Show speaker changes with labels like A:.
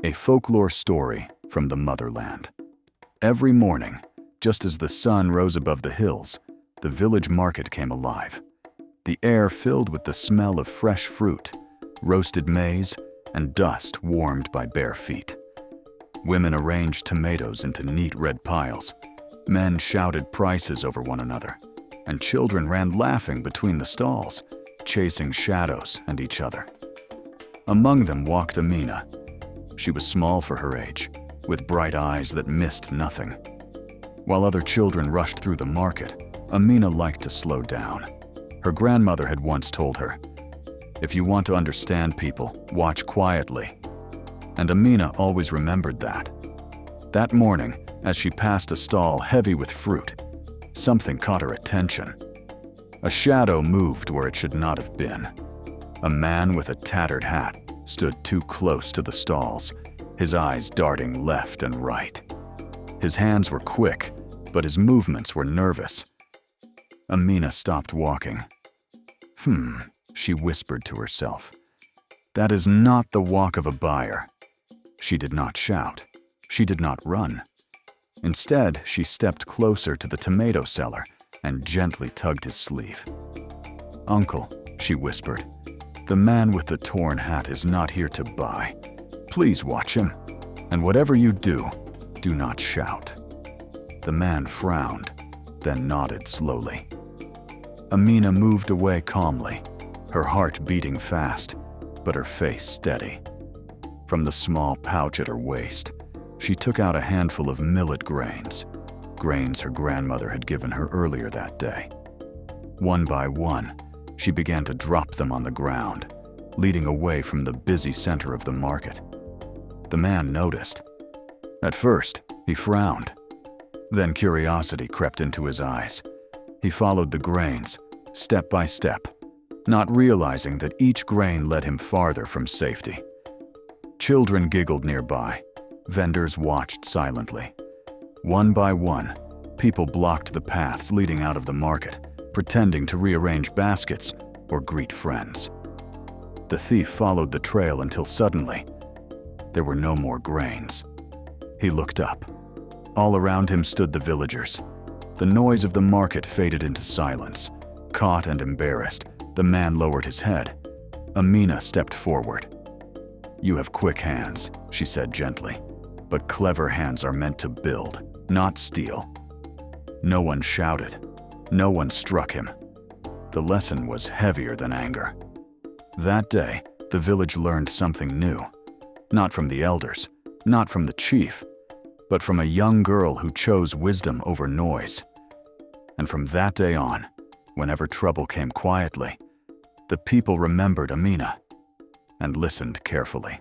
A: A folklore story from the Motherland. Every morning, just as the sun rose above the hills, the village market came alive. The air filled with the smell of fresh fruit, roasted maize, and dust warmed by bare feet. Women arranged tomatoes into neat red piles. Men shouted prices over one another, and children ran laughing between the stalls, chasing shadows and each other. Among them walked Amina. She was small for her age, with bright eyes that missed nothing. While other children rushed through the market, Amina liked to slow down. Her grandmother had once told her, "If you want to understand people, watch quietly." And Amina always remembered that. That morning, as she passed a stall heavy with fruit, something caught her attention. A shadow moved where it should not have been. A man with a tattered hat stood too close to the stalls, his eyes darting left and right. His hands were quick, but his movements were nervous. Amina stopped walking. She whispered to herself. That is not the walk of a buyer. She did not shout. She did not run. Instead, she stepped closer to the tomato seller and gently tugged his sleeve. "Uncle," she whispered, "the man with the torn hat is not here to buy. Please watch him, and whatever you do, do not shout." The man frowned, then nodded slowly. Amina moved away calmly, her heart beating fast, but her face steady. From the small pouch at her waist, she took out a handful of millet grains her grandmother had given her earlier that day. One by one, she began to drop them on the ground, leading away from the busy center of the market. The man noticed. At first, he frowned. Then curiosity crept into his eyes. He followed the grains, step by step, not realizing that each grain led him farther from safety. Children giggled nearby. Vendors watched silently. One by one, people blocked the paths leading out of the market, pretending to rearrange baskets or greet friends. The thief followed the trail until suddenly, there were no more grains. He looked up. All around him stood the villagers. The noise of the market faded into silence. Caught and embarrassed, the man lowered his head. Amina stepped forward. "You have quick hands," she said gently, "but clever hands are meant to build, not steal." No one shouted. No one struck him. The lesson was heavier than anger. That day, the village learned something new. Not from the elders, not from the chief, but from a young girl who chose wisdom over noise. And from that day on, whenever trouble came quietly, the people remembered Amina and listened carefully.